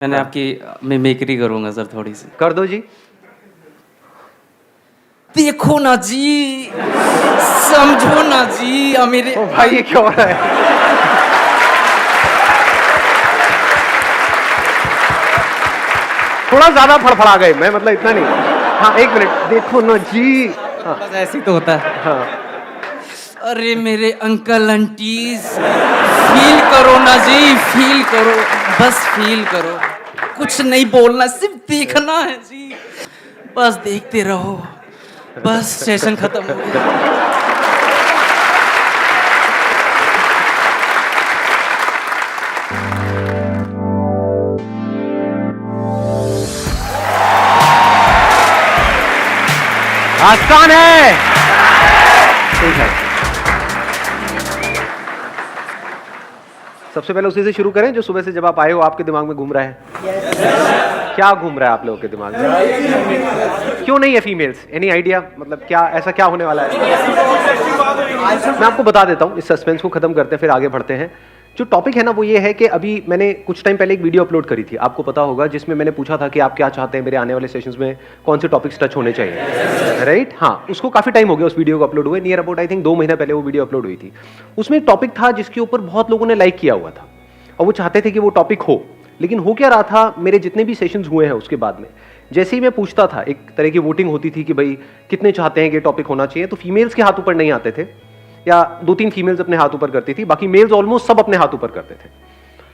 मैंने आपकी मिमिक्री करूंगा सर थोड़ी सी। कर दो जी। देखो ना जी, समझो ना जी, अब मेरे ओ भाई ये क्या हो रहा है? थोड़ा ज्यादा फड़फड़ा गए, मैं मतलब इतना नहीं। हाँ एक मिनट, देखो ना जी। हाँ बस ऐसे ही तो होता है। हाँ। अरे मेरे अंकल आंटीज, फील करो ना जी, फील करो, बस फील करो, कुछ नहीं बोलना, सिर्फ देखना है जी, बस देखते रहो, बस सेशन खत्म हो गया। आसान है। ठीक है, सबसे पहले उसी से शुरू करें जो सुबह से जब आप आए हो आपके दिमाग में घूम रहा है। क्या घूम रहा है आप लोगों के दिमाग में? क्यों नहीं है फीमेल्स? Any idea? मतलब क्या ऐसा क्या होने वाला है? मैं आपको बता देता हूं, इस सस्पेंस को खत्म करते हैं फिर आगे बढ़ते हैं। जो टॉपिक है ना वो ये है कि अभी मैंने कुछ टाइम पहले एक वीडियो अपलोड करी थी, आपको पता होगा, जिसमें मैंने पूछा था कि आप क्या चाहते हैं मेरे आने वाले सेशंस में कौन से टॉपिक्स टच होने चाहिए, राइट? हाँ, उसको काफी टाइम हो गया उस वीडियो को अपलोड हुए, नियर अबाउट आई थिंक 2 महीना पहले वो वीडियो अपलोड हुई थी। उसमें एक टॉपिक था जिसके ऊपर बहुत लोगों ने लाइक किया हुआ था और वो चाहते थे कि वो टॉपिक हो। लेकिन हो क्या रहा था, मेरे जितने भी सेशंस हुए हैं उसके बाद में जैसे ही मैं पूछता था, एक तरह की वोटिंग होती थी कि भाई कितने चाहते हैं कि टॉपिक होना चाहिए, तो फीमेल्स के हाथ ऊपर नहीं आते थे, या 2-3 फीमेल्स अपने हाथ ऊपर करती थी, बाकी मेल्स ऑलमोस्ट सब अपने हाथ ऊपर करते थे।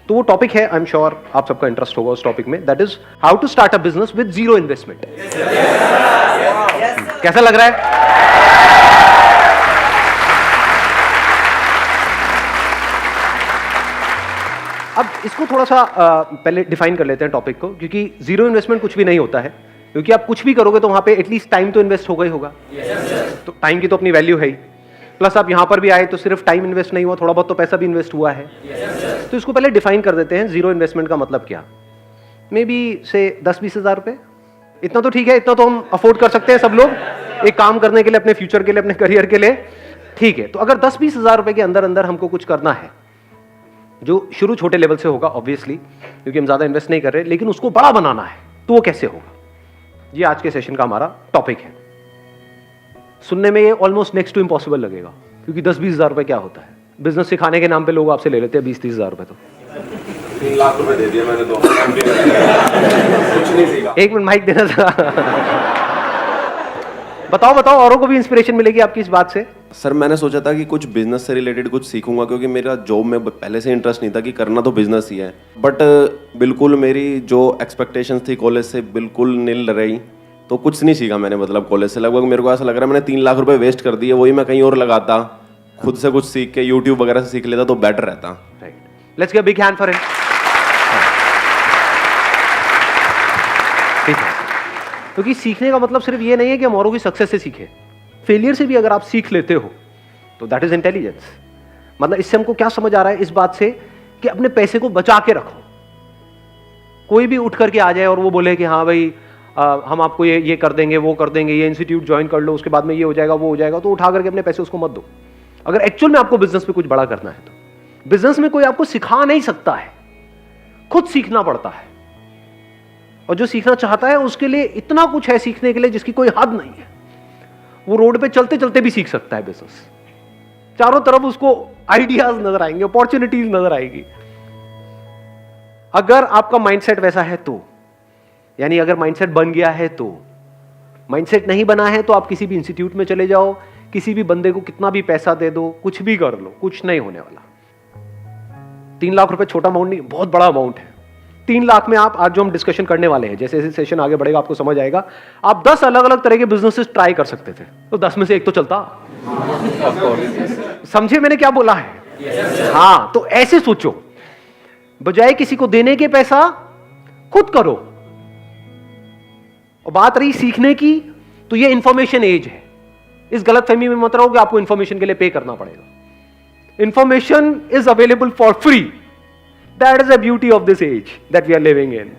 तो वो टॉपिक है, आई एम श्योर आप सबका इंटरेस्ट होगा उस टॉपिक में, that is how to start a business with zero investment. कैसा लग रहा है? अब इसको थोड़ा सा पहले डिफाइन कर लेते हैं टॉपिक को, क्योंकि जीरो इन्वेस्टमेंट कुछ भी नहीं होता है, क्योंकि आप कुछ भी करोगे तो वहां पे एटलीस्ट टाइम तो इन्वेस्ट होगा ही होगा। तो टाइम की तो अपनी वैल्यू है ही, प्लस आप यहां पर भी आए तो सिर्फ टाइम इन्वेस्ट नहीं हुआ, थोड़ा बहुत तो पैसा भी इन्वेस्ट हुआ है। तो इसको पहले डिफाइन कर देते हैं, जीरो इन्वेस्टमेंट का मतलब क्या। मे बी से 10-20 हज़ार रुपए, इतना तो ठीक है, इतना तो हम अफोर्ड कर सकते हैं सब लोग एक काम करने के लिए, अपने फ्यूचर के लिए, अपने करियर के लिए, ठीक है। तो अगर 10-20 हज़ार रुपए के अंदर अंदर हमको कुछ करना है, जो शुरू छोटे लेवल से होगा ऑब्वियसली, क्योंकि हम ज्यादा इन्वेस्ट नहीं कर रहे, लेकिन उसको बड़ा बनाना है, तो वो कैसे होगा, ये आज के सेशन का हमारा टॉपिक है। सुनने में ये ऑलमोस्ट नेक्स्ट टू इम्पॉसिबल लगेगा, क्योंकि 10-20 हज़ार रुपए क्या होता है, बिजनेस सिखाने के नाम पे लोग आपसे ले लेते हैं 20-30 हज़ार रुपए। तो 3 लाख रुपए दे दिया मैंने, 2 कुछ नहीं सीखा। एक मिनट माइक देना था। बताओ औरों को भी इंस्पिरेशन मिलेगी आपकी इस बात से। सर मैंने सोचा था कि कुछ बिजनेस से रिलेटेड कुछ सीखूंगा, क्योंकि मेरा जॉब में पहले से इंटरेस्ट नहीं था कि करना तो बिजनेस ही है, बट बिल्कुल मेरी जो एक्सपेक्टेशंस थी कॉलेज से बिल्कुल नील रही, तो कुछ नहीं सीखा मैंने। मतलब कॉलेज से लगभग मेरे को ऐसा लग रहा है मैंने 3 लाख रुपए वेस्ट कर दिए, वही मैं कहीं और लगाता, खुद से कुछ सीख के यूट्यूब वगैरह से सीख लेता तो बेटर रहता। Right, let's give big hand for him. ठीक है, क्योंकि सीखने का मतलब सिर्फ ये नहीं है कि हम औरों की सक्सेस से सीखें, फेलियर से भी अगर आप सीख लेते हो तो दैट इज इंटेलिजेंस। मतलब इससे हमको क्या समझ आ रहा है, इस बात से कि अपने पैसे को बचा के रखो। कोई भी उठ करके आ जाए और वो बोले कि हाँ भाई हम आपको ये कर देंगे, वो कर देंगे, ये इंस्टीट्यूट ज्वाइन कर लो, उसके बाद में ये हो जाएगा, वो हो जाएगा, तो उठा करके अपने पैसे उसको मत दो। अगर एक्चुअल में आपको बिजनेस में कुछ बड़ा करना है तो बिजनेस में कोई आपको सिखा नहीं सकता है, खुद सीखना पड़ता है। और जो सीखना चाहता है उसके लिए इतना कुछ है सीखने के लिए जिसकी कोई हद नहीं है। वो रोड पे चलते चलते भी सीख सकता है बिजनेस, चारों तरफ उसको आइडियाज नजर आएंगे, अपॉर्चुनिटीज नजर आएगी। अगर आपका माइंडसेट वैसा है तो, यानी अगर माइंडसेट बन गया है तो, माइंडसेट नहीं बना है तो आप किसी भी इंस्टीट्यूट में चले जाओ, किसी भी बंदे को कितना भी पैसा दे दो, कुछ भी कर लो, कुछ नहीं होने वाला। 3 लाख रुपए छोटा अमाउंट नहीं, बहुत बड़ा अमाउंट है। 3 लाख में आप, आज जो हम डिस्कशन करने वाले हैं, जैसे जैसे सेशन आगे बढ़ेगा आपको समझ आएगा, आप 10 अलग अलग तरह के बिजनेसेस ट्राई कर सकते थे, तो 10 में से एक तो चलता। समझे मैंने क्या बोला है? हाँ, तो ऐसे सोचो, बजाय किसी को देने के पैसा खुद करो। और बात रही सीखने की, तो ये इंफॉर्मेशन एज है। इस गलतफहमी में मत रहो कि आपको इंफॉर्मेशन के लिए पे करना पड़ेगा। Information is available for free. That is the beauty of this age that we are living in.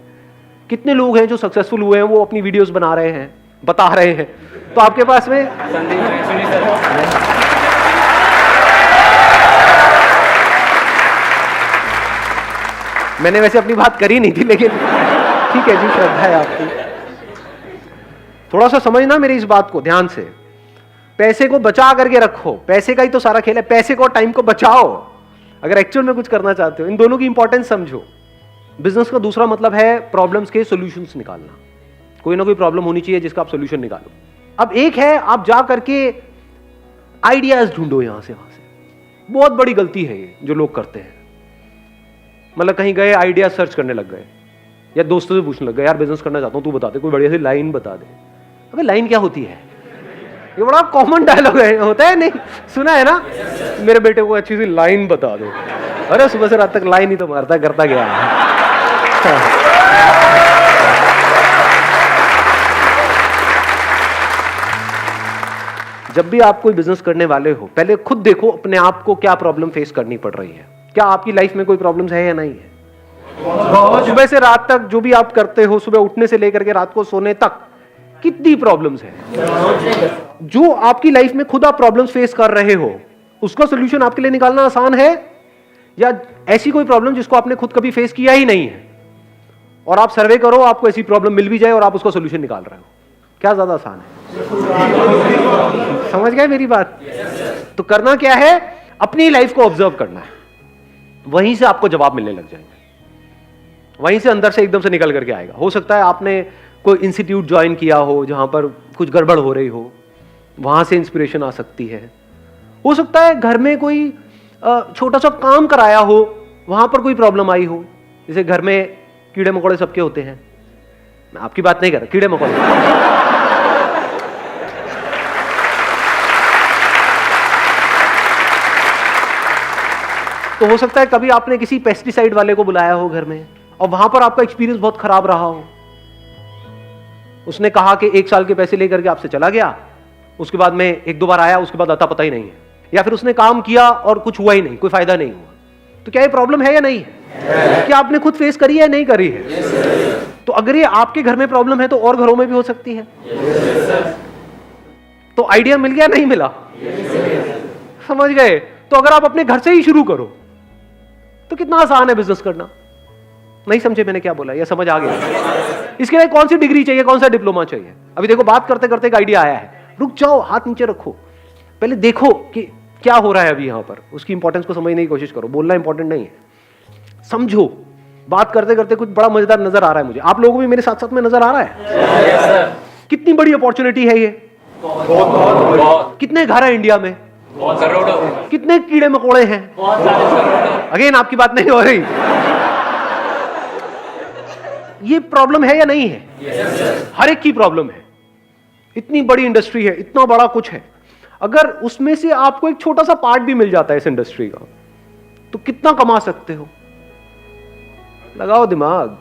कितने लोग हैं जो सक्सेसफुल हुए हैं, वो अपनी वीडियोस बना रहे हैं, बता रहे हैं, तो आपके पास में मैंने वैसे अपनी बात करी नहीं थी, लेकिन ठीक है जी, श्रद्धा है आपकी। थोड़ा सा समझना मेरी इस बात को ध्यान से। पैसे को बचा करके रखो, पैसे का ही तो सारा खेल है। पैसे को, टाइम को बचाओ अगर एक्चुअल में कुछ करना चाहते हो। इन दोनों की इंपॉर्टेंस समझो। बिजनेस का दूसरा मतलब है प्रॉब्लम्स के सॉल्यूशंस निकालना। कोई ना कोई प्रॉब्लम होनी चाहिए जिसका आप सॉल्यूशन निकालो। अब एक है आप जा करके आइडियाज ढूंढो यहां से वहां से। बहुत बड़ी गलती है ये जो लोग करते हैं। मतलब कहीं गए, आइडिया सर्च करने लग गए, या दोस्तों से पूछने लग गए, यार बिजनेस करना चाहता हूं, तू बता दे, कोई बढ़िया सी लाइन बता दे। अबे लाइन क्या होती है? ये बड़ा कॉमन डायलॉग है, होता है नहीं? सुना है ना? मेरे बेटे को अच्छी सी लाइन बता दो। अरे सुबह से रात तक लाइन ही तो मारता करता गया है। जब भी आप कोई बिजनेस करने वाले हो, पहले खुद देखो अपने आप को क्या प्रॉब्लम फेस करनी पड़ रही है। क्या आपकी लाइफ में कोई प्रॉब्लम्स है या नहीं है? सुबह से रात तक जो भी आप करते हो, सुबह उठने से लेकर के रात को सोने तक, कितनी प्रॉब्लम्स है? जो आपकी लाइफ में खुद आप प्रॉब्लम्स फेस कर रहे हो, उसका सोल्यूशन आपके लिए निकालना आसान है, या ऐसी कोई प्रॉब्लम जिसको आपने खुद कभी फेस किया ही नहीं है और आप सर्वे करो, आपको ऐसी प्रॉब्लम मिल भी जाए और आप उसका सोल्यूशन निकाल रहे हो? क्या ज्यादा आसान है? समझ गए मेरी बात? तो करना क्या है? अपनी लाइफ को ऑब्जर्व करना है, वहीं से आपको जवाब मिलने लग जाएंगे, वहीं से अंदर से एकदम से निकल करके आएगा। हो सकता है आपने कोई इंस्टीट्यूट ज्वाइन किया हो जहां पर कुछ गड़बड़ हो रही हो, वहां से इंस्पिरेशन आ सकती है। हो सकता है घर में कोई छोटा सा काम कराया हो, वहां पर कोई प्रॉब्लम आई हो। जैसे घर में कीड़े मकोड़े सबके होते हैं, मैं आपकी बात नहीं कर रहा, कीड़े मकोड़े। तो हो सकता है कभी आपने किसी पेस्टिसाइड वाले को बुलाया हो घर में और वहां पर आपका एक्सपीरियंस बहुत खराब रहा हो। उसने कहा कि 1 साल के पैसे लेकर के आपसे चला गया, उसके बाद में 1-2 बार आया, उसके बाद आता पता ही नहीं है। या फिर उसने काम किया और कुछ हुआ ही नहीं, कोई फायदा नहीं हुआ। तो क्या ये प्रॉब्लम है या नहीं है? क्या आपने खुद फेस करी है या नहीं करी है? तो अगर ये आपके घर में प्रॉब्लम है तो और घरों में भी हो सकती है। तो आइडिया मिल गया नहीं मिला? समझ गए? तो अगर आप अपने घर से ही शुरू करो तो कितना आसान है बिजनेस करना। नहीं समझे मैंने क्या बोला, या समझ आ गया? इसके लिए कौन सी डिग्री चाहिए, कौन सा डिप्लोमा चाहिए? अभी देखो बात करते करते एक आइडिया आया है, रुक जाओ, हाथ नीचे रखो, पहले देखो कि क्या हो रहा है अभी यहां पर। उसकी इंपॉर्टेंस को समझने की कोशिश करो। बोलना इंपॉर्टेंट नहीं है, समझो। बात करते करते कुछ बड़ा मजेदार नजर आ रहा है मुझे, आप लोगों को भी मेरे साथ साथ में नजर आ रहा है? कितनी बड़ी अपॉर्चुनिटी है ये। कितने घर है इंडिया में? कितने कीड़े मकोड़े हैं? अगेन आपकी बात नहीं हो रही। ये प्रॉब्लम है या नहीं है? हर एक की प्रॉब्लम है। इतनी बड़ी इंडस्ट्री है, इतना बड़ा कुछ है। अगर उसमें से आपको एक छोटा सा पार्ट भी मिल जाता है इस इंडस्ट्री का, तो कितना कमा सकते हो? लगाओ दिमाग।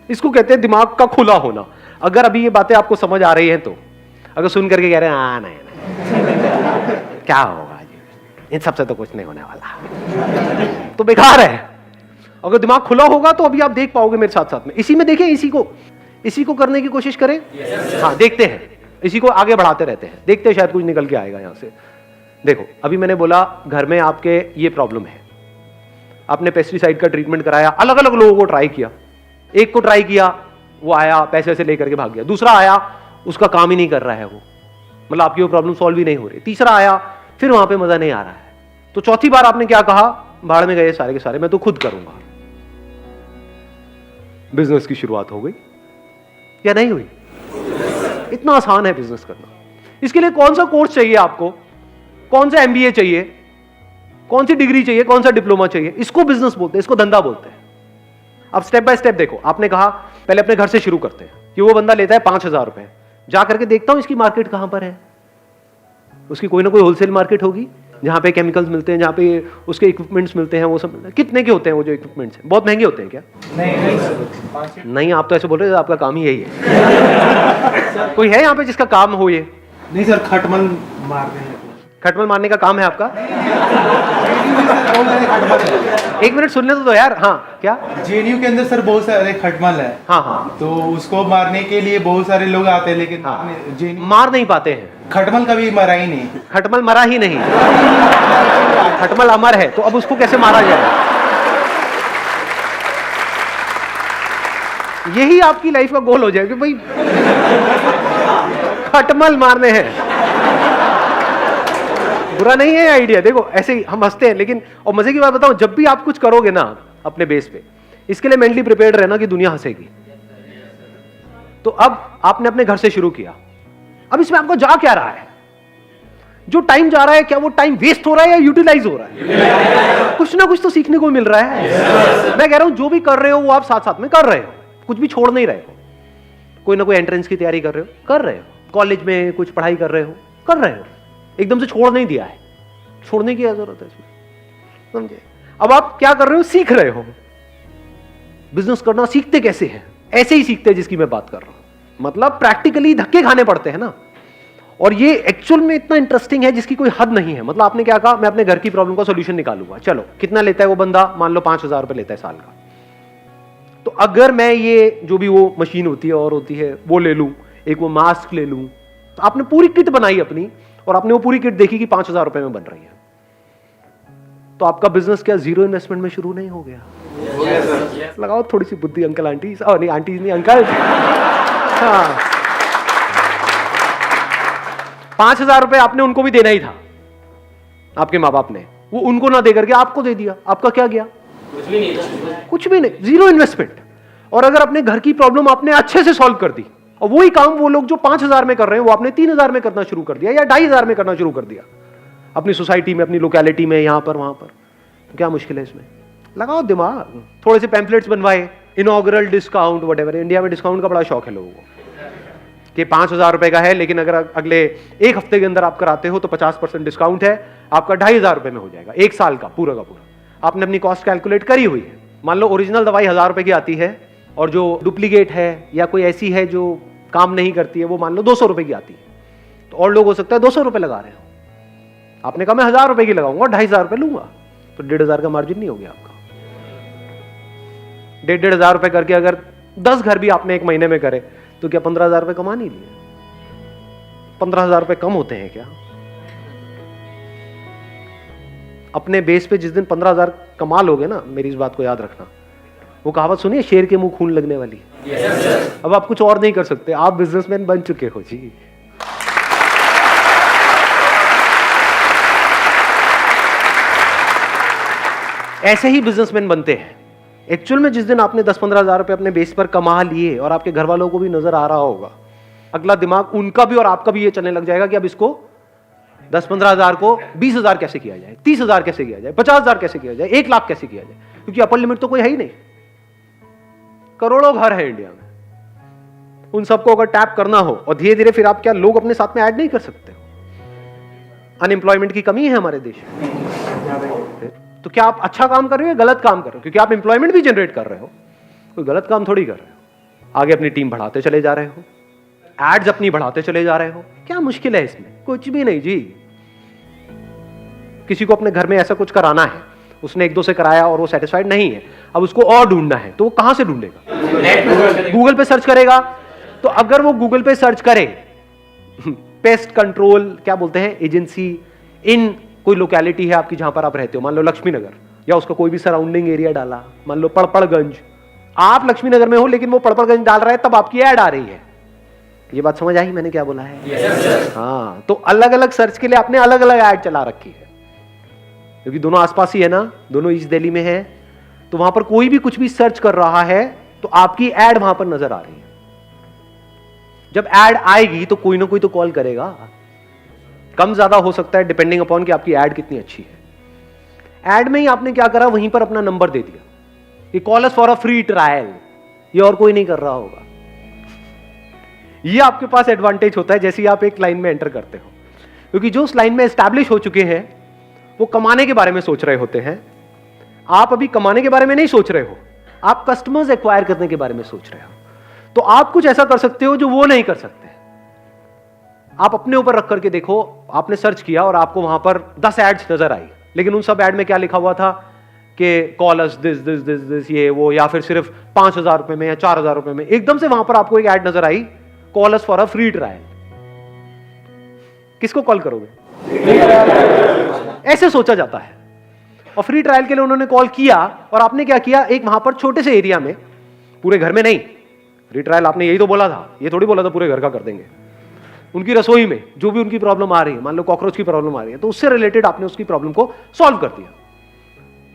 इसको कहते हैं दिमाग का खुला होना। अगर अभी ये बातें आपको समझ आ रही हैं तो, अगर सुन करके कह रहे हैं हाँ नहीं क्या होगा जी, इन सबसे तो कुछ नहीं होने वाला, तो बेकार है। अगर दिमाग खुला होगा तो अभी आप देख पाओगे मेरे साथ साथ में। इसी में देखें, इसी को करने की कोशिश करें। हाँ देखते हैं, इसी को आगे बढ़ाते रहते हैं, देखते हैं शायद कुछ निकल के आएगा यहां से। देखो अभी मैंने बोला घर में आपके ये प्रॉब्लम है, आपने पेस्टिसाइड का ट्रीटमेंट कराया, अलग अलग लोगों को ट्राई किया। एक को ट्राई किया, वो आया पैसे वैसे लेकर के भाग गया। दूसरा आया, उसका काम ही नहीं कर रहा है वो, मतलब आपकी वो प्रॉब्लम सॉल्व ही नहीं हो रही। तीसरा आया, फिर वहां पे मजा नहीं आ रहा है। तो चौथी बार आपने क्या कहा? भाड़ में गए सारे के सारे, मैं तो खुद करूंगा। बिजनेस की शुरुआत हो गई या नहीं हुई? इतना आसान है बिजनेस करना। इसके लिए कौन सा कोर्स चाहिए आपको? कौन सा एमबीए चाहिए? कौन सी डिग्री चाहिए? कौन सा डिप्लोमा चाहिए? इसको बिजनेस बोलते हैं, इसको धंधा बोलते हैं। अब स्टेप बाय स्टेप देखो। आपने कहा पहले अपने घर से शुरू करते हैं कि वो बंदा लेता है 5,000 रुपए, जा करके देखता हूं इसकी मार्केट कहां पर है। उसकी कोई ना कोई होलसेल मार्केट होगी जहां पे केमिकल्स मिलते हैं, जहां पे उसके इक्विपमेंट्स मिलते हैं। वो सब कितने के होते हैं? वो जो इक्विपमेंट्स हैं बहुत महंगे होते हैं क्या? नहीं, आप तो ऐसे बोल रहे हो, आपका काम ही यही है। कोई है यहाँ पे जिसका काम हो ये? नहीं सर, खटमल मारने हैं। खटमल मारने का काम है आपका? एक मिनट सुनने तो दो यार। हाँ क्या? जेएनयू के अंदर सर बहुत सारे खटमल है। हाँ हाँ, तो उसको मारने के लिए बहुत सारे लोग आते हैं, लेकिन हाँ, जेएनयू मार नहीं पाते हैं। खटमल कभी मरा ही नहीं। खटमल मरा ही नहीं, खटमल अमर है, तो अब उसको कैसे मारा जाए? यही आपकी लाइफ का गोल हो जाएगा कि भाई खटमल मारने हैं। बुरा नहीं है आइडिया, देखो ऐसे ही हम हंसते हैं, लेकिन और मजे की बात बताऊं, जब भी आप कुछ करोगे ना अपने बेस पे, इसके लिए मेंटली प्रिपेयर्ड रहना कि दुनिया हंसेगी। तो अब आपने अपने घर से शुरू किया, अब इसमें आपको जा क्या रहा है? जो टाइम जा रहा है, क्या वो टाइम वेस्ट हो रहा है या यूटिलाइज हो रहा है? कुछ ना कुछ तो सीखने को मिल रहा है। मैं कह रहा हूं जो भी कर रहे हो वो आप साथ साथ में कर रहे हो, कुछ भी छोड़ नहीं रहे हो। कोई ना कोई एंट्रेंस की तैयारी कर रहे हो, कर रहे हो, कॉलेज में कुछ पढ़ाई कर रहे हो, कर रहे हो, एकदम से छोड़ नहीं दिया है, छोड़ने की जरूरत है इसमें, समझे? अब आप क्या कर रहे हो? सीख रहे हो। बिजनेस करना सीखते कैसे हैं? ऐसे ही सीखते हैं जिसकी मैं बात कर रहा हूं, मतलब प्रैक्टिकली धक्के खाने पड़ते हैं ना। और ये एक्चुअल में इतना इंटरेस्टिंग है जिसकी कोई हद नहीं है। मतलब आपने क्या कहा, मैं अपने घर की प्रॉब्लम का सॉल्यूशन निकालूंगा। चलो, कितना लेता है वो बंदा? मान लो 5,000 रुपए लेता है साल का। तो अगर मैं ये जो भी वो मशीन होती है और होती है वो ले लूं, एक वो मास्क ले लूं, तो आपने पूरी किट बनाई अपनी और आपने वो पूरी किट देखी कि 5,000 रुपए में बन रही है, तो आपका बिजनेस क्या जीरो इन्वेस्टमेंट में शुरू नहीं हो गया? लगाओ थोड़ी सी बुद्धि अंकल आंटी, नहीं आंटी नहीं अंकल। हाँ, 5,000 रुपए आपने उनको भी देना ही था, आपके माँ बाप ने, वो उनको ना दे करके आपको दे दिया, आपका क्या गया? कुछ भी नहीं था, कुछ भी नहीं, जीरो इन्वेस्टमेंट। और अगर अपने घर की प्रॉब्लम आपने अच्छे से सॉल्व कर दी, और वही काम वो लोग जो 5,000 में कर रहे हैं वो आपने 3,000 में करना शुरू कर दिया या 2,500 में करना शुरू कर दिया, अपनी सोसाइटी में, अपनी लोकेलिटी में, यहां पर वहां पर, तो क्या मुश्किल है इसमें? लगाओ दिमाग। थोड़े से पैम्पलेट्स बनवाए, इनॉग्रल डिस्काउंट वटेवर। इंडिया में डिस्काउंट का बड़ा शौक है लोगों को कि 5,000 रुपए का है, लेकिन अगर अगले एक हफ्ते के अंदर आप कराते हो तो 50% डिस्काउंट है, आपका 2,500 रुपए में हो जाएगा, एक साल का पूरा का पूरा। आपने अपनी कॉस्ट कैलकुलेट करी हुई है। मान लो ओरिजिनल दवाई 1,000 रुपए की आती है और जो डुप्लीकेट है या कोई ऐसी है जो काम नहीं करती है वो मान लो 200 रुपए की आती है, तो और लोग हो सकता है 200 रुपए लगा रहे हो, आपने कहा मैं 1,000 रुपए की लगाऊंगा, 2,500 रुपए लूंगा, तो 1,500 का मार्जिन नहीं हो गया आपका। 1,500 रुपए करके अगर 10 घर भी आपने एक महीने में करे तो क्या 15,000 रुपए कमा नहीं लिए? 15,000 रुपए कम होते हैं क्या? अपने बेस पे जिस दिन 15,000 कमा लोगे ना, मेरी इस बात को याद रखना, वो कहावत सुनिए, शेर के मुंह खून लगने वाली है। अब आप कुछ और नहीं कर सकते, आप बिजनेसमैन बन चुके हो जी। ऐसे ही बिजनेसमैन बनते हैं। एक्चुअल में जिस दिन आपने 10-15,000 रुपए अपने बेस पर कमा लिए और आपके घर वालों को भी नजर आ रहा होगा, अगला दिमाग उनका भी और आपका भी ये चलने लग जाएगा कि अब इसको 10-15,000 को 20,000 कैसे किया जाए, 30,000 कैसे किया जाए, 50,000 कैसे किया जाए, 1,00,000 कैसे किया जाए, क्योंकि अपर लिमिट तो कोई है ही नहीं। करोड़ों घर है इंडिया में, उन सबको अगर टैप करना हो और धीरे धीरे फिर आप क्या लोग अपने साथ में ऐड नहीं कर सकते हो? अनएम्प्लॉयमेंट की कमी है हमारे देश में, तो क्या आप अच्छा काम कर रहे हो या गलत काम कर रहे हो? क्योंकि आप एम्प्लॉयमेंट भी जनरेट कर रहे हो, कोई गलत काम थोड़ी कर रहे हो। आगे अपनी टीम बढ़ाते चले जा रहे हो, एड्स अपनी बढ़ाते चले जा रहे हो, क्या मुश्किल है इसमें? कुछ भी नहीं जी। किसी को अपने घर में ऐसा कुछ कराना है, उसने 1-2 से कराया और वो सेटिस्फाइड नहीं है, अब उसको और ढूंढना है, तो वो कहां से ढूंढेगा? गूगल पे सर्च करेगा। तो अगर वो गूगल पे सर्च करे पेस्ट कंट्रोल क्या बोलते हैं एजेंसी इन कोई लोकेलिटी है आपकी जहां पर आप रहते हो, मान लो लक्ष्मी नगर, या उसका कोई भी सराउंडिंग एरिया डाला, मान लो पड़पड़गंज, आप लक्ष्मी नगर में हो लेकिन वो पड़पड़गंज डाल रहा है, तब आपकी ऐड आ रही है। ये बात समझ आई मैंने क्या बोला है? हाँ, तो अलग अलग सर्च के लिए आपने अलग अलग ऐड चला रखी है, क्योंकि दोनों आसपास ही है ना, दोनों ईस्ट दिल्ली में है, तो वहां पर कोई भी कुछ भी सर्च कर रहा है तो आपकी ऐड वहां पर नजर आ रही है। जब ऐड आएगी तो कोई ना कोई तो कॉल करेगा, कम ज्यादा हो सकता है डिपेंडिंग अपॉन कि आपकी ऐड कितनी अच्छी है। ऐड में ही आपने क्या करा, वहीं पर अपना नंबर दे दिया कि call us for a free trial, ये और कोई नहीं कर रहा होगा। ये आपके पास एडवांटेज होता है जैसे ही आप एक लाइन में एंटर करते हो, क्योंकि जो उस लाइन में एस्टैब्लिश हो चुके हैं वो कमाने के बारे में सोच रहे होते हैं। आप अभी कमाने के बारे में नहीं सोच रहे हो, आप कस्टमर्स एक्वायर करने के बारे में सोच रहे हो। तो आप कुछ ऐसा कर सकते हो जो वो नहीं कर सकते। आप अपने ऊपर रख करके देखो, आपने सर्च किया और आपको वहां पर 10 एड्स नजर आई, लेकिन उन सब एड में क्या लिखा हुआ था कि call us this this this this ये वो, या फिर सिर्फ 5,000 रुपए में या 4,000 रुपए में। एकदम से वहां पर आपको एक ऐड नजर आई, call us for a free trial. किसको कॉल करोगे? ऐसे सोचा जाता है। और फ्री ट्रायल के लिए उन्होंने कॉल किया और आपने क्या किया, एक वहां पर छोटे से एरिया में, पूरे घर में नहीं, रिट्रायल आपने यही तो बोला था, ये थोड़ी बोला था पूरे घर का कर देंगे। उनकी रसोई में जो भी उनकी प्रॉब्लम आ रही है, मान लो कॉकरोच की प्रॉब्लम आ रही है, तो उससे रिलेटेड आपने उसकी प्रॉब्लम को सॉल्व कर दिया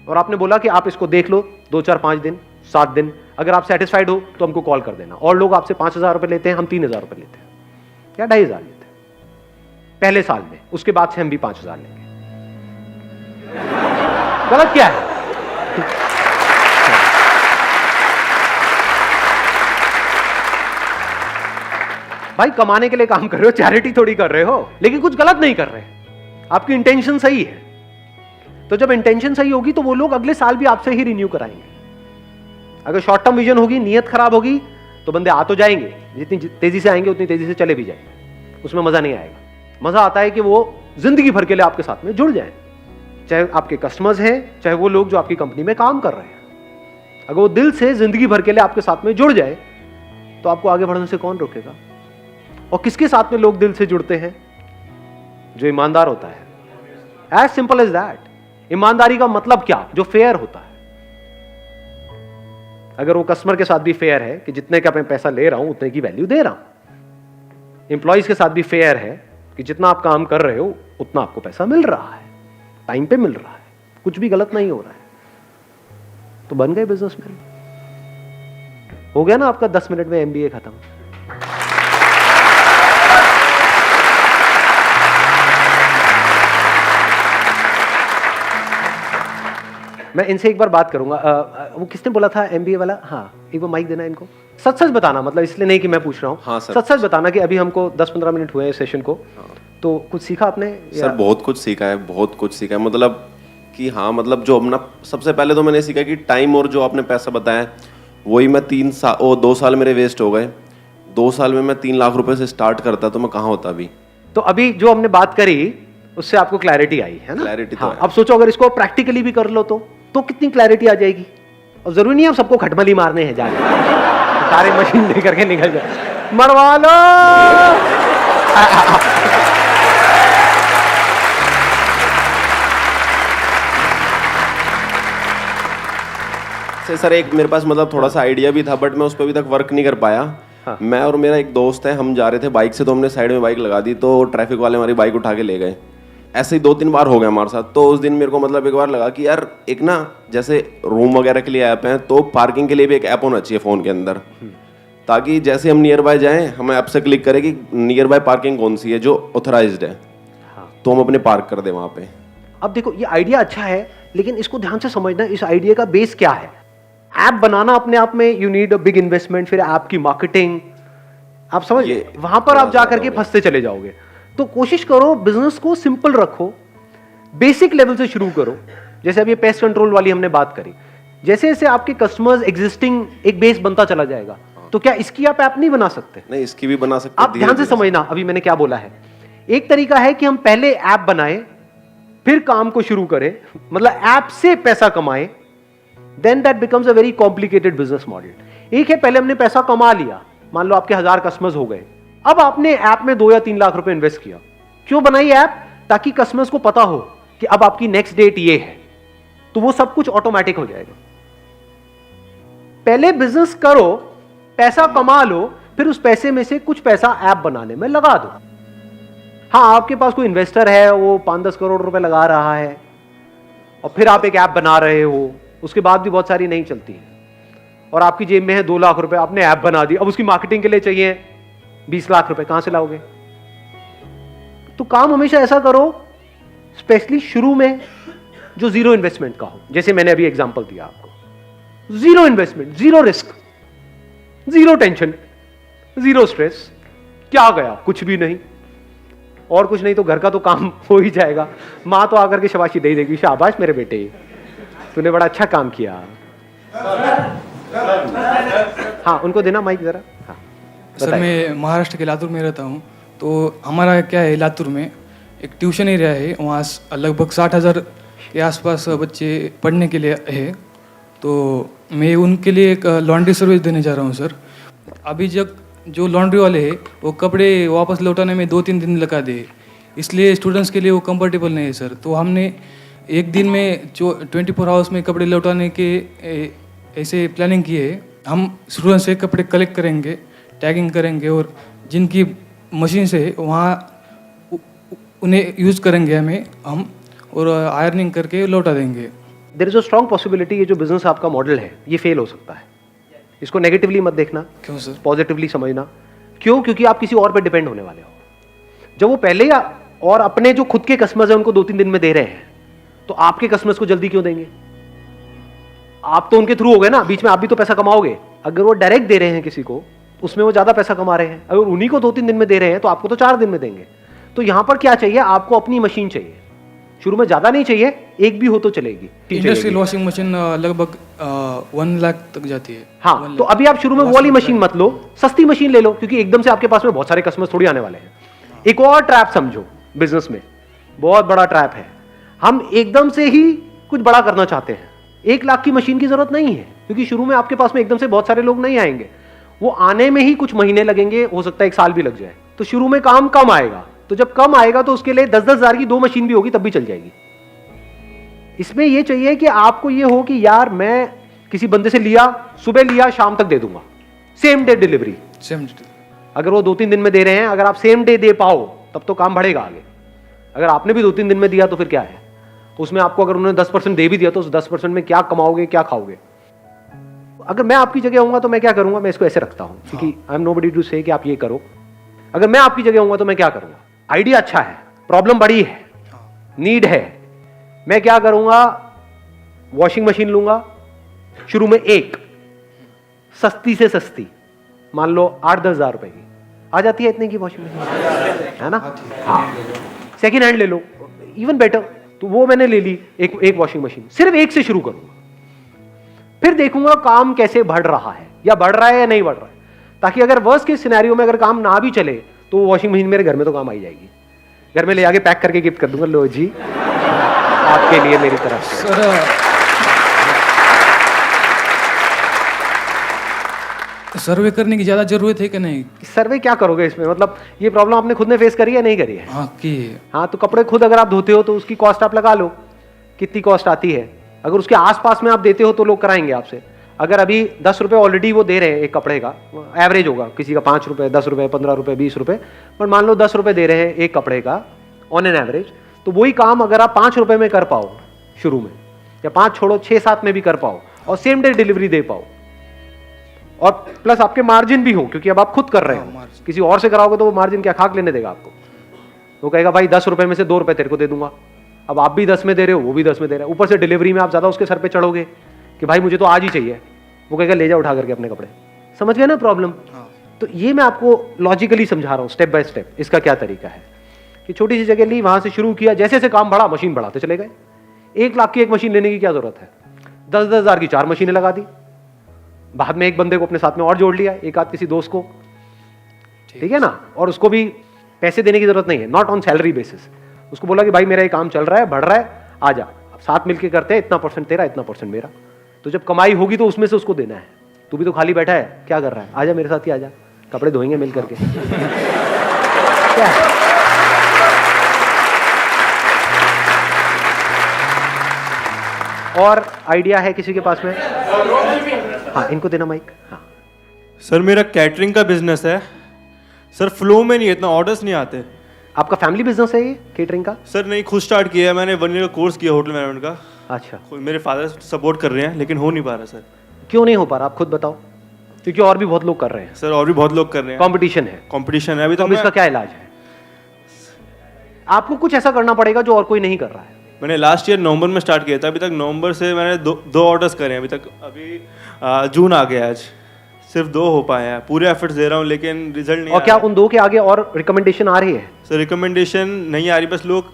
और आपने बोला कि आप इसको देख लो 2, 4, 5 दिन, 7 दिन, अगर आप सेटिस्फाइड हो तो हमको कॉल कर देना। और लोग आपसे 5,000 रुपए लेते हैं, हम 3,000 रुपए लेते हैं या 2,500 लेते हैं पहले साल में, उसके बाद से हम भी 5,000 लेंगे। गलत क्या है? भाई कमाने के लिए काम कर रहे हो, चैरिटी थोड़ी कर रहे हो, लेकिन कुछ गलत नहीं कर रहे, आपकी इंटेंशन सही है। तो जब इंटेंशन सही होगी तो वो लोग अगले साल भी आपसे ही रिन्यू कराएंगे। अगर शॉर्ट टर्म विजन होगी, नियत खराब होगी, तो बंदे आ तो जाएंगे, जितनी तेजी से आएंगे उतनी तेजी से चले भी जाएंगे, उसमें मजा नहीं आएगा। मजा आता है कि वो जिंदगी भर के लिए आपके साथ में जुड़ जाए, चाहे आपके कस्टमर्स हैं, चाहे वो लोग जो आपकी कंपनी में काम कर रहे हैं। अगर वो दिल से जिंदगी भर के लिए आपके साथ में जुड़ जाए तो आपको आगे बढ़ने से कौन रोकेगा? और किसके साथ में लोग दिल से जुड़ते हैं? जो ईमानदार होता है। As simple as that. ईमानदारी का मतलब क्या? जो फेयर होता है। अगर वो कस्टमर के साथ भी फेयर है कि जितने का मैं पैसा ले रहा हूं उतने की वैल्यू दे रहा हूं, एम्प्लॉइज के साथ भी फेयर है कि जितना आप काम कर रहे हो उतना आपको पैसा मिल रहा है, टाइम पे मिल रहा है, कुछ भी गलत नहीं हो रहा है, तो बन गए बिजनेसमैन। हो गया ना आपका 10 मिनट में एमबीए खत्म। मैं इनसे एक बार बात करूंगा। वो किसने बोला था एमबीए वाला? हाँ, एक बार माइक देना इनको। सच सच बताना, मतलब इसलिए नहीं कि मैं पूछ रहा हूँ। हाँ सर, सच सच बताना कि अभी हमको 10-15 मिनट हुए हैं सेशन को। हाँ। तो कुछ सीखा आपने? सर बहुत कुछ सीखा है, बहुत कुछ सीखा है। मतलब कि हाँ, मतलब जो अपना सबसे पहले तो मैंने सीखा कि टाइम और जो आपने पैसा बताया वही मैं 2 साल मेरे वेस्ट हो गए। 2 साल में मैं 3 लाख रुपए से स्टार्ट करता तो मैं कहाँ होता अभी। तो अभी जो हमने बात करी उससे आपको क्लैरिटी आई है ना? क्लैरिटी हाँ, तो है। अब सोचो अगर इसको प्रैक्टिकली भी कर लो तो कितनी क्लैरिटी आ जाएगी। और जरूरी नहीं है सबको खटमली मारने हैं जाके, सारे मशीन लेकर के निकल जाए, मरवा लो। सर एक मेरे पास मतलब थोड़ा सा आइडिया भी था, बट मैं उस पर अभी तक वर्क नहीं कर पाया। हाँ। मैं और मेरा एक दोस्त है, हम जा रहे थे बाइक से, तो हमने साइड में बाइक लगा दी, तो ट्रैफिक वाले हमारी बाइक उठा के ले गए। ऐसे ही 2-3 बार हो गया हमारे साथ। तो उस दिन मेरे को मतलब एक बार लगा कि यार एक ना जैसे रूम वगैरह के लिए ऐप है, तो पार्किंग के लिए भी एक ऐप होना चाहिए फ़ोन के अंदर, ताकि जैसे हम नियर बाय जाएँ हमें ऐप से क्लिक करें कि नियर बाय पार्किंग कौन सी है जो ऑथराइज्ड है, हाँ। तो हम अपने पार्क कर दें वहाँ पे। अब देखो ये आइडिया अच्छा है, लेकिन इसको ध्यान से समझना, इस आइडिया का बेस क्या है। ऐप बनाना अपने आप में you need a big investment, फिर ऐप की मार्केटिंग, आप समझ, वहां पर आप जाकर के फंसते चले जाओगे। तो कोशिश करो बिजनेस को सिंपल रखो, बेसिक लेवल से शुरू करो। जैसे अभी पेस्ट कंट्रोल वाली हमने बात करी, जैसे जैसे आपके कस्टमर्स एग्जिस्टिंग एक बेस बनता चला जाएगा, तो क्या इसकी आप ऐप नहीं बना सकते? नहीं, इसकी भी बना सकते। आप ध्यान से समझना अभी मैंने क्या बोला है। एक तरीका है कि हम पहले ऐप बनाएं, फिर काम को शुरू करें, मतलब ऐप से पैसा कमाएं, then that becomes a very complicated business model। एक है पहले हमने पैसा कमा लिया, मान लो आपके 1000 कस्टमर्स हो गए, अब आपने ऐप में 2 या 3 लाख रुपए इन्वेस्ट किया। क्यों बनाई ऐप? ताकि कस्टमर्स को पता हो कि अब आपकी नेक्स्ट डेट ये है, तो वो सब कुछ ऑटोमेटिक हो जाएगा। पहले बिजनेस करो, पैसा कमा लो, फिर उस पैसे में से कुछ पैसा ऐप बनाने में लगा दो। हाँ, आपके पास कोई इन्वेस्टर है, वो 5-10 करोड़ रुपए लगा रहा है, और फिर आप एक ऐप बना रहे हो, उसके बाद भी बहुत सारी नहीं चलती है, और आपकी जेब में है 2 लाख रुपए, आपने ऐप बना दी, अब उसकी मार्केटिंग के लिए चाहिए 20 लाख रुपए, कहां से लाओगे? तो काम हमेशा ऐसा करो, स्पेशली शुरू में, जो जीरो इन्वेस्टमेंट का हो। जैसे मैंने अभी एग्जांपल दिया आपको, zero investment, zero risk, zero tension, zero stress. क्या गया? कुछ भी नहीं, और कुछ नहीं तो घर का तो काम हो ही जाएगा। मां तो आकर के शाबाशी दे देगी, शाबाश मेरे बेटे, तूने बड़ा अच्छा काम किया। हाँ, उनको देना माइक जरा। हाँ, सर मैं महाराष्ट्र के लातूर में रहता हूँ। तो हमारा क्या है, लातूर में एक ट्यूशन एरिया है, वहाँ लगभग 60,000 के आसपास बच्चे पढ़ने के लिए है। तो मैं उनके लिए एक लॉन्ड्री सर्विस देने जा रहा हूँ सर। अभी जब जो लॉन्ड्री वाले हैं वो कपड़े वापस लौटाने में 2-3 दिन लगा दे, इसलिए स्टूडेंट्स के लिए वो कंफर्टेबल नहीं है सर। तो हमने एक दिन में जो 24 आवर्स में कपड़े लौटाने के ऐसे प्लानिंग की है। हम शुरू से कपड़े कलेक्ट करेंगे, टैगिंग करेंगे और जिनकी मशीन से वहाँ उन्हें यूज़ करेंगे हम और आयरनिंग करके लौटा देंगे। There is a strong possibility ये जो बिजनेस आपका मॉडल है ये फेल हो सकता है। इसको नेगेटिवली मत देखना, क्यों सर? पॉजिटिवली समझना। क्यों? क्योंकि आप किसी और पे डिपेंड होने वाले हो। जब वो पहले और अपने जो खुद के कस्टमर्स हैं उनको 2-3 दिन में दे रहे हैं, तो आपके कस्टमर्स को जल्दी क्यों देंगे? आप तो उनके थ्रू हो गए ना, बीच में आप भी तो पैसा कमाओगे। अगर वो डायरेक्ट दे रहे हैं किसी को, उसमें वो ज्यादा पैसा कमा रहे हैं। अगर उन्हीं को 2-3 दिन में दे रहे हैं तो आपको तो 4 दिन में देंगे। तो यहां पर क्या चाहिए? आपको अपनी मशीन चाहिए। शुरू में ज्यादा नहीं चाहिए, एक भी हो तो चलेगी। इंडस्ट्रियल वॉशिंग मशीन लगभग 1 लाख तक जाती है। हाँ, तो अभी आप शुरू में वो वाली मशीन मत लो, सस्ती मशीन ले लो, क्योंकि एकदम से आपके पास में बहुत सारे कस्टमर्स थोड़ी आने वाले हैं। एक और ट्रैप समझो बिजनेस में, बहुत बड़ा ट्रैप है। हम एकदम से ही कुछ बड़ा करना चाहते हैं। 1 लाख की मशीन की जरूरत नहीं है, क्योंकि शुरू में आपके पास में एकदम से बहुत सारे लोग नहीं आएंगे। वो आने में ही कुछ महीने लगेंगे, हो सकता है 1 साल भी लग जाए। तो शुरू में काम कम आएगा, तो जब कम आएगा तो उसके लिए 10-10 हजार की 2 मशीन भी होगी तब भी चल जाएगी। इसमें यह चाहिए कि आपको ये हो कि यार मैं किसी बंदे से लिया, सुबह लिया, शाम तक दे दूंगा, सेम डे डिलीवरी। अगर वो 2-3 दिन में दे रहे हैं, अगर आप सेम डे दे पाओ तब तो काम बढ़ेगा आगे। अगर आपने भी 2-3 दिन में दिया तो फिर क्या है? उसमें आपको अगर उन्होंने 10% दे भी दिया तो उस 10% में क्या कमाओगे, क्या खाओगे? अगर मैं आपकी जगह होऊंगा तो मैं क्या करूंगा? मैं इसको ऐसे रखता हूं, क्योंकि आई एम नोबडी टू से कि आप ये करो। अगर मैं आपकी जगह होऊंगा तो मैं क्या करूंगा? आइडिया अच्छा है, प्रॉब्लम बड़ी है, नीड है। मैं क्या करूंगा? वॉशिंग मशीन लूंगा, शुरू में एक सस्ती से सस्ती, मान लो 8-10 हजार रुपए की आ जाती है, इतने की वॉशिंग मशीन है ना? हाँ, सेकेंड हैंड ले लो, इवन बेटर। तो वो मैंने ले ली, एक वॉशिंग मशीन, सिर्फ एक से शुरू करूंगा, फिर देखूंगा काम कैसे बढ़ रहा है, या बढ़ रहा है या नहीं बढ़ रहा है, ताकि अगर वर्स्ट के सिनेरियो में अगर काम ना भी चले तो वो वॉशिंग मशीन मेरे घर में तो काम आई जाएगी। घर में ले आके पैक करके गिफ्ट कर दूंगा, लो जी आपके लिए मेरी तरफ से। सर्वे करने की ज्यादा जरूरत है कि नहीं? सर्वे क्या करोगे इसमें? मतलब ये प्रॉब्लम आपने खुद ने फेस करी है, नहीं करी है? हाँ की है। हाँ, तो कपड़े खुद अगर आप धोते हो तो उसकी कॉस्ट आप लगा लो, कितनी कॉस्ट आती है। अगर उसके आसपास में आप देते हो तो लोग कराएंगे आपसे। अगर अभी 10 रुपए ऑलरेडी वो दे रहे हैं एक कपड़े का, एवरेज होगा, किसी का 5 रुपए, 10 रुपए, 15 रुपए, 20 रुपए, पर मान लो 10 रुपए दे रहे हैं एक कपड़े का ऑन एन एवरेज, तो वही काम अगर आप 5 रुपए में कर पाओ शुरू में, या 5 छोड़ो 6-7 में भी कर पाओ, और सेम डे डिलीवरी दे पाओ, और प्लस आपके मार्जिन भी हो, क्योंकि अब आप खुद कर रहे हो। किसी और से कराओगे तो वो मार्जिन क्या खाक लेने देगा आपको? वो कहेगा भाई 10 रुपए में से 2 रुपए तेरे को दे दूंगा। अब आप भी 10 में दे रहे हो, वो भी 10 में दे रहा है, ऊपर से डिलीवरी में आप ज्यादा उसके सर पे चढ़ोगे कि भाई मुझे तो आज ही चाहिए। वो कहेगा ले जा उठा करके अपने कपड़े। समझ गए ना प्रॉब्लम? तो ये मैं आपको लॉजिकली समझा रहा हूँ, स्टेप बाय स्टेप। इसका क्या तरीका है कि छोटी सी जगह ली, वहां से शुरू किया, जैसे जैसे काम बढ़ा मशीन बढ़ाते चले गए। 1 लाख की एक मशीन लेने की क्या जरूरत है? 10-10 हजार की 4 मशीनें लगा दी। बाद में एक बंदे को अपने साथ में और जोड़ लिया, एक आध किसी दोस्त को, ठीक है ना? और उसको भी पैसे देने की जरूरत नहीं है, नॉट ऑन सैलरी बेसिस। उसको बोला कि भाई मेरा ये काम चल रहा है, बढ़ रहा है, आ जा, साथ मिलके करते हैं, इतना परसेंट तेरा, इतना परसेंट मेरा। तो जब कमाई होगी तो उसमें से उसको देना है। तू भी तो खाली बैठा है, क्या कर रहा है? आजा मेरे साथ ही आजा, कपड़े धोएंगे मिल करके। क्या है? और आइडिया है किसी के पास में? हाँ, इनको देना माइक। हाँ सर, मेरा कैटरिंग का बिजनेस है सर, फ्लो में नहीं है, इतना ऑर्डर्स नहीं आते। आपका फैमिली बिजनेस है ये केटरिंग का? सर नहीं, खुद स्टार्ट किया है मैंने, 1 ईयर का कोर्स किया होटल मैनेजमेंट का। अच्छा, मेरे फादर सपोर्ट कर रहे हैं, लेकिन हो नहीं पा रहा सर। क्यों नहीं हो पा रहा, आप खुद बताओ? क्योंकि और भी बहुत लोग कर रहे हैं सर, और भी बहुत लोग कर रहे हैं, कंपटीशन है। कंपटीशन है अभी। तो इसका क्या इलाज है? आपको कुछ ऐसा करना पड़ेगा जो और कोई नहीं कर रहा है। मैंने लास्ट ईयर नवंबर में स्टार्ट किया था, अभी तक नवंबर से मैंने 2 ऑर्डर्स करे हैं अभी तक। अभी जून आ गया, आज सिर्फ 2 हो पाए हैं। पूरे एफर्ट्स दे रहा हूँ लेकिन रिजल्ट नहीं। और क्या उन 2 के आगे और रिकमेंडेशन आ रही है? सर रिकमेंडेशन नहीं आ रही, बस लोग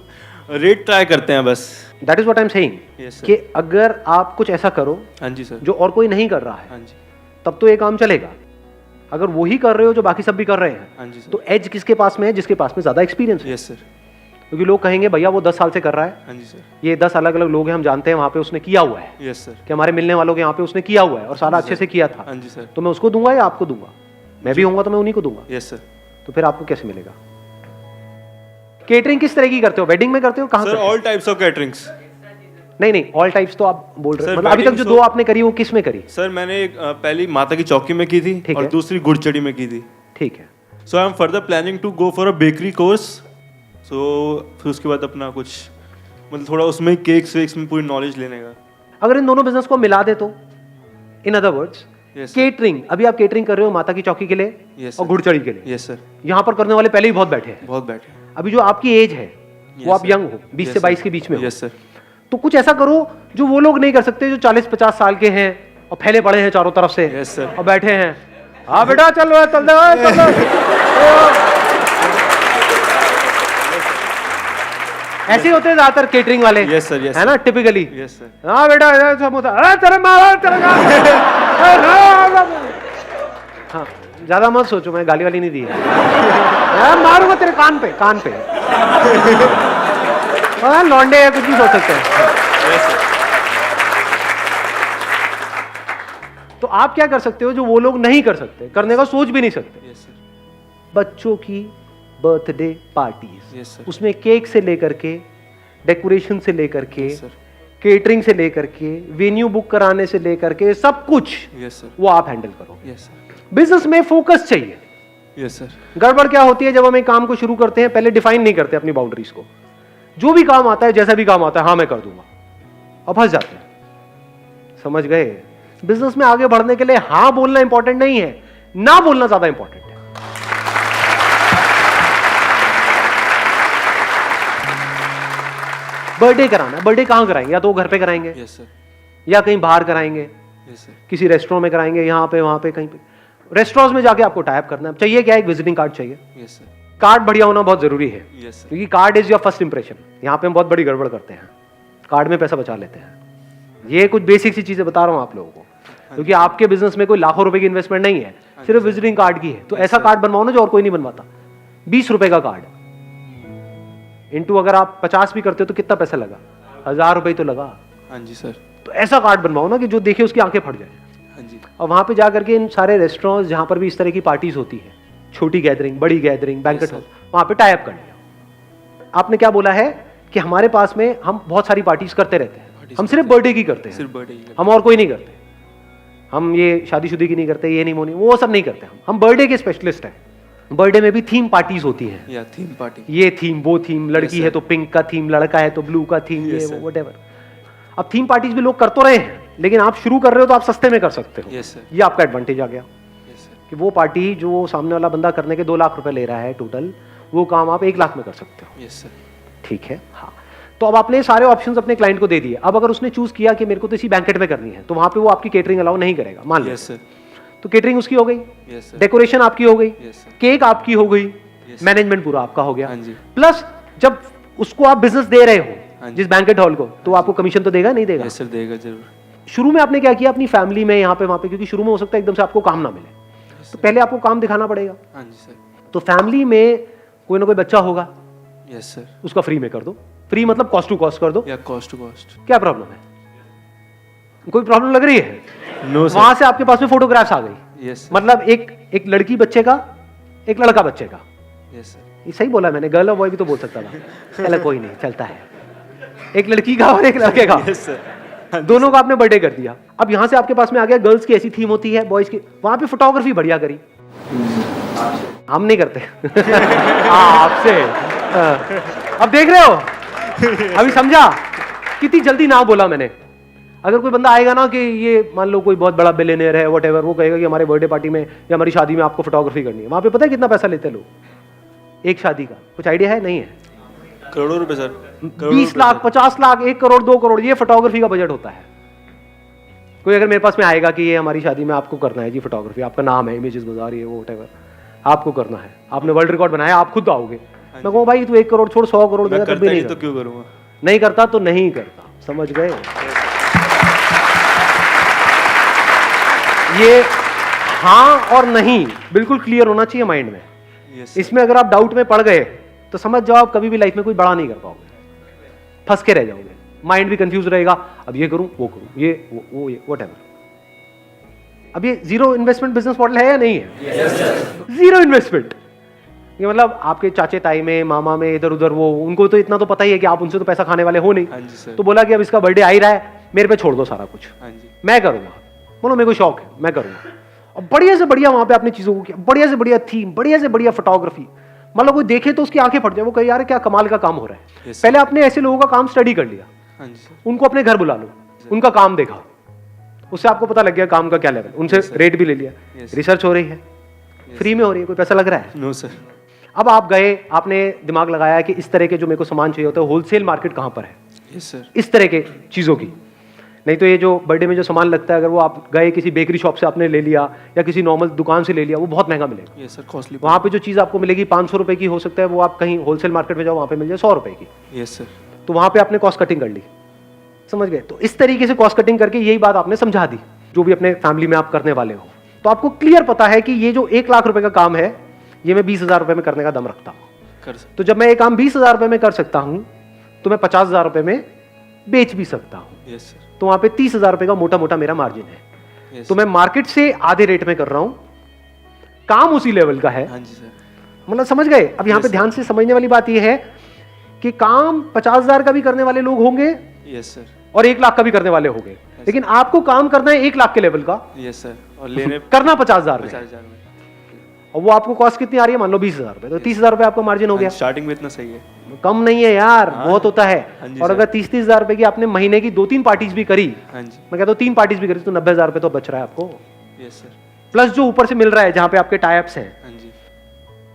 रेट ट्राई करते हैं बस। That is what I am saying कि अगर आप कुछ ऐसा करो, हाँ जी सर, जो और कोई नहीं कर रहा है, हाँ जी, तब तो ये काम चलेगा। अगर वही कर रहे हो जो बाकी सब भी कर रहे हैं, हाँ जी सर, तो एज किसके पास में है? जिसके पास में ज्यादा एक्सपीरियंस है। Yes sir. क्योंकि लोग कहेंगे भैया वो 10 साल से कर रहा है, हाँ जी सर, ये 10 अलग अलग लोग हैं, हम जानते हैं वहां पे उसने किया हुआ है, यस सर, कि हमारे मिलने वालों के यहाँ पे उसने किया हुआ है और सारा अच्छे से किया था। हाँ जी सर। तो मैं उसको दूंगा या आपको दूंगा? मैं भी होऊंगा तो मैं उन्हीं को दूंगा। Yes sir. तो फिर आपको कैसे मिलेगा? केटरिंग किस तरह की करते हो? वेडिंग में करते हो? कहाँ सर करते हो? All types of caterings. नहीं नहीं, ऑल टाइप्स तो आप बोल रहे Sir, हो, मतलब अभी तक जो wedding दो आपने करी वो किस में करी? सर मैंने पहली माता की चौकी में की थी ठीक और है। दूसरी गुड़चड़ी में की थी. ठीक है, so I am further planning to go for a bakery course. So फिर उसके बाद अपना कुछ मतलब थोड़ा उसमें केक्स वेक्स में पूरी नॉलेज लेने का. अगर इन दोनों बिजनेस को मिला दे तो, in other words, Yes, sir. Catering, अभी आप केटरिंग कर रहे हो माता की चौकी के लिए Yes, और sir. गुड़चड़ी के लिए, यस सर, यहाँ पर करने वाले पहले ही बहुत बैठे हैं. बहुत बैठे. अभी जो आपकी एज है वो Yes, आप sir. यंग हो, 20 से 22 के बीच में हो. Yes sir. तो कुछ ऐसा करो जो वो लोग नहीं कर सकते जो 40-50 साल के हैं और फैले पड़े हैं चारों तरफ से. Yes, sir. और बैठे हैं, हाँ बेटा चल रहा है, चल रहा है, चल रहा है. ऐसे होते हैं ज्यादातर केटरिंग वाले. Yes, sir, yes, है ना, टिपिकली. Yes sir. हाँ बेटा इधर समोसा, अरे तेरे मारा तेरे हाँ, ज्यादा मत सोचो, मैं गाली वाली नहीं दी है. मैं मारूंगा तेरे कान पे, कान पे. हाँ, लौंडे है, कुछ भी सोच सकते हैं. Yes sir. तो आप क्या कर सकते हो जो वो लोग नहीं कर सकते, करने का सोच भी नहीं सकते? Yes sir. बच्चों की बर्थडे पार्टीज, Yes, sir. उसमें केक से लेकर के, डेकोरेशन से लेकर के, Yes, sir. केटरिंग से लेकर के, वेन्यू बुक कराने से लेकर के, सब कुछ यस सर. वो आप हैंडल करो. Yes sir. बिजनेस में फोकस चाहिए. Yes sir. गड़बड़ क्या होती है जब हम एक काम को शुरू करते हैं, पहले डिफाइन नहीं करते अपनी बाउंड्रीज को. जो भी काम आता है, जैसा भी काम आता है, हाँ मैं कर दूंगा, अब फंस जाते हैं. समझ गए? बिजनेस में आगे बढ़ने के लिए हाँ बोलना इंपॉर्टेंट नहीं है, ना बोलना ज्यादा इंपॉर्टेंट है. बर्थडे कराना है, बर्थडे कहाँ कराएंगे? या तो घर पे कराएंगे यस सर. या कहीं बाहर कराएंगे, यस सर. किसी रेस्टोरेंट में कराएंगे, यहाँ पे वहां पे कहीं पे. रेस्टोरेंट में जाके आपको टाइप करना है. चाहिए क्या? एक विजिटिंग कार्ड चाहिए. Yes sir. कार्ड बढ़िया होना बहुत जरूरी है, यस सर. क्योंकि card is your first impression. यहाँ पे हम बहुत बड़ी गड़बड़ करते हैं, कार्ड में पैसा बचा लेते हैं. ये कुछ बेसिक सी चीजें बता रहा हूँ आप लोगों को, क्योंकि आपके बिजनेस में कोई लाखों रुपए की इन्वेस्टमेंट नहीं है, सिर्फ विजिटिंग कार्ड की है. तो ऐसा कार्ड बनवाओ ना जो और कोई नहीं बनवाता. 20 रुपए का कार्ड इंटू अगर आप 50 भी करते हो तो कितना पैसा लगा? 1000 रुपए तो लगा. हाँ जी सर. तो ऐसा कार्ड बनवाओ ना कि जो देखे उसकी आंखें फट जाए. हाँ जी. और वहां पे जा करके इन सारे रेस्टोरेंट्स जहां पर भी इस तरह की पार्टीज होती है, छोटी गैदरिंग, बड़ी गैदरिंग, बैंकेट हॉल, वहां पे टाई अप कर लिया. आपने क्या बोला है कि हमारे पास में हम बहुत सारी पार्टीज करते रहते हैं, हम सिर्फ बर्थडे की करते हैं, सिर्फ बर्थडे की. हम और कोई नहीं करते. हम ये शादीशुदी की नहीं करते, ये नहीं मोनी, वो सब नहीं करते. हम बर्थडे के स्पेशलिस्ट हैं. बर्थडे में भी थीम पार्टीज होती हैं. या थीम पार्टी. ये थीम, वो थीम, लड़की Yes, है sir. तो पिंक का थीम, लड़का है तो ब्लू का थीम, Yes, ये sir. वो व्हाटएवर. अब थीम पार्टीज भी लोग कर तो रहे हैं, लेकिन आप शुरू कर रहे हो तो आप सस्ते में कर सकते हो. Yes sir. ये आपका एडवांटेज आ गया यस सर. कि वो पार्टी जो सामने वाला बंदा करने के 2 लाख रुपए ले रहा है टोटल, वो काम आप 1 लाख में कर सकते हो. Yes sir. ठीक है. हाँ, तो अब आपने सारे ऑप्शंस अपने क्लाइंट को दे दिए. अब अगर उसने चूज किया कि मेरे को तो इसी बैंकेट में करनी है, तो वहां पे वो आपकी केटरिंग अलाउ नहीं करेगा, मान लो. Yes sir. तो केटरिंग उसकी हो गई, यस सर. डेकोरेशन आपकी हो गई, यस सर. केक आपकी हो गई, Yes, मैनेजमेंट पूरा आपका हो गया. हाँ जी. प्लस जब उसको आप बिजनेस दे रहे हो, हाँ जी. जिस बैंकेट हॉल को, तो आपको कमीशन तो देगा नहीं देगा? Yes sir. देगा जरूर. शुरू में आपने क्या किया अपनी फैमिली में, यहाँ पे वहां पे, क्योंकि शुरू में हो सकता है एकदम से आपको काम ना मिले, तो पहले आपको काम दिखाना पड़ेगा. हाँ जी सर. तो फैमिली में कोई ना कोई बच्चा होगा, यस सर. उसका फ्री में कर दो. फ्री मतलब कॉस्ट टू कॉस्ट कर दो. या कॉस्ट टू कॉस्ट. क्या प्रॉब्लम है? कोई प्रॉब्लम लग रही है? No sir. वहां से आपके पास में फोटोग्राफ्स आ गई. Yes sir. मतलब एक लड़की बच्चे का, एक लड़का बच्चे का. Yes sir. ये सही बोला मैंने, गर्ल और बॉय भी तो बोल सकता था. चलो कोई नहीं, चलता है. एक लड़की का और एक लड़के का, यस सर. दोनों का आपने बर्थडे कर दिया. अब यहां से आपके पास में आ गया, गर्ल्स की ऐसी थीम होती है, बॉयज की, वहां पे फोटोग्राफी बढ़िया करी. हम नहीं करते. आपसे. अब देख रहे हो, अभी समझा कितनी जल्दी ना बोला मैंने. अगर कोई बंदा आएगा ना कि ये मान लो कोई बहुत बड़ा बिलियनियर है, व्हाटएवर, वो कहेगा कि हमारे बर्थडे पार्टी में या हमारी शादी में आपको फोटोग्राफी करनी है, वहां पे पता है कितना पैसा लेते हैं लोग एक शादी का? कुछ आइडिया है? नहीं है? करोड़ों रुपए सर. 20 लाख, 50 लाख, 1 करोड़, 2 करोड़, ये फोटोग्राफी का बजट होता है. कोई अगर मेरे पास में आएगा कि ये हमारी शादी में आपको करना है जी फोटोग्राफी, आपका नाम है इमेजेस बाजार, ये वो व्हाटएवर, आपको करना है, आपने वर्ल्ड रिकॉर्ड बनाया, आप खुद आओगे. मैं कहूँ भाई तू 1 करोड़ छोड़ 100 करोड़ देगा, तब भी नहीं तो करता. क्यों करूँगा? नहीं करता तो नहीं करता. समझ गए? ये हाँ और नहीं बिल्कुल क्लियर होना चाहिए माइंड में. यस. इसमें अगर आप डाउट में पड़ गए तो समझ जाओ आप कभी भी लाइफ में कोई बड़ा नहीं कर पाओगे, फंस के रह जाओगे. माइंड भी कंफ्यूज रहेगा, अब ये करूं वो करूं, ये वो ये व्हाटएवर. अब ये जीरो इन्वेस्टमेंट बिजनेस मॉडल है या नहीं है? Zero investment. ये मतलब आपके चाचे ताई में, मामा में, इधर उधर, वो उनको तो इतना तो पता ही है कि आप उनसे तो पैसा खाने वाले हो नहीं। हाँ जी सर। तो बोला कि अब इसका बर्थडे आ ही रहा है, मेरे पे छोड़ दो सारा कुछ, हाँ जी। मैं करूंगा। बोलो मेरे को शौक है, मैं करूंगा। और बढ़िया से बढ़िया वहां पे आपने चीजों को किया, बढ़िया से बढ़िया थीम, बढ़िया से बढ़िया फोटोग्राफी, मतलब कोई देखे तो उसकी आंखें फट जाए, वो कहे यार क्या कमाल का काम हो रहा है। Yes, पहले आपने ऐसे लोगों का काम स्टडी कर लिया, हाँ जी सर। उनको अपने घर बुला लो, उनका काम देखा, उससे आपको पता लग गया काम का क्या लेवल, उनसे रेट भी ले लिया, Yes. रिसर्च हो रही है, फ्री में हो रही है, कोई पैसा लग रहा है। No sir. अब आप गए, आपने दिमाग लगाया कि इस तरह के जो मेरे को सामान चाहिए होता है, होलसेल मार्केट कहाँ पर है, यस सर। इस तरह के चीज़ों की। नहीं तो ये जो बर्थडे में जो सामान लगता है, अगर वो आप गए किसी बेकरी शॉप से आपने ले लिया या किसी नॉर्मल दुकान से ले लिया, वो बहुत महंगा मिलेगा। Yes sir, costly. वहाँ पे जो चीज़ आपको मिलेगी 500 रुपये की हो सकता है, वो आप कहीं होलसेल मार्केट में जाओ, वहाँ पे मिल जाए 100 रुपये की। Yes sir. तो वहाँ पे आपने कॉस्ट कटिंग कर ली, समझ गए। तो इस तरीके से कॉस्ट कटिंग करके यही बात आपने समझा दी, जो भी अपने फैमिली में आप करने वाले हो। तो आपको क्लियर पता है कि ये जो 1 लाख रुपए का काम है, ये मैं 20,000 रुपये में करने का दम रखता हूँ। कर सर। तो जब मैं ये काम 20,000 रुपये में कर सकता हूँ, तो मैं 50,000 रुपये में बेच भी सकता हूँ। Yes sir. तो वहाँ पे 30,000 रुपये का मोटा मोटा मेरा मार्जिन है। यस। तो मैं मार्केट से आधे रेट में कर रहा हूँ, काम उसी लेवल का है। हाँ जी सर। मतलब समझ गए। अब यहाँ पे Yes, ध्यान से समझने वाली बात यह है कि काम 50,000 का भी करने वाले लोग होंगे यस सर। और 1 लाख का भी करने वाले होंगे, लेकिन आपको काम करना है 1 लाख के लेवल का, यस सर। और लेने करना 50,000 में, 50,000 में। और वो आपको कॉस्ट कितनी आ रही है, मान लो 20,000 रुपये, तो 30,000 रुपये आपका मार्जिन हो गया। स्टार्टिंग में इतना सही है। कम नहीं है यार, हाँ, बहुत होता है। हाँ जी और सर। अगर 30,000 रुपए की आपने महीने की 2-3 पार्टीज भी करी, हाँ जी। मैं कहता हूँ 3 पार्टीज भी करी, तो 90,000 रुपये तो बच रहा है आपको, यस सर। प्लस जो ऊपर से मिल रहा है जहाँ पे आपके टाइप्स हैं। हाँ जी।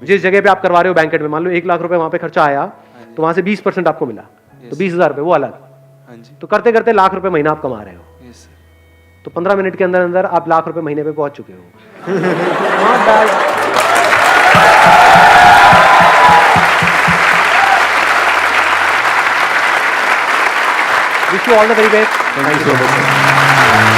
जिस जगह पे आप करवा रहे हो बैंकेट में, मान लो 1 लाख रुपए वहां पे खर्चा आया, तो वहां से 20% आपको मिला, तो 20,000 रुपये वो अलग। हाँ जी। तो करते करते लाख रुपए महीना आप कमा रहे हो, यस सर। तो 15 मिनट के अंदर अंदर आप लाख रुपए महीने पे पहुंच चुके हो। Not bad. Wish you all the very best. Thank you so much, sir.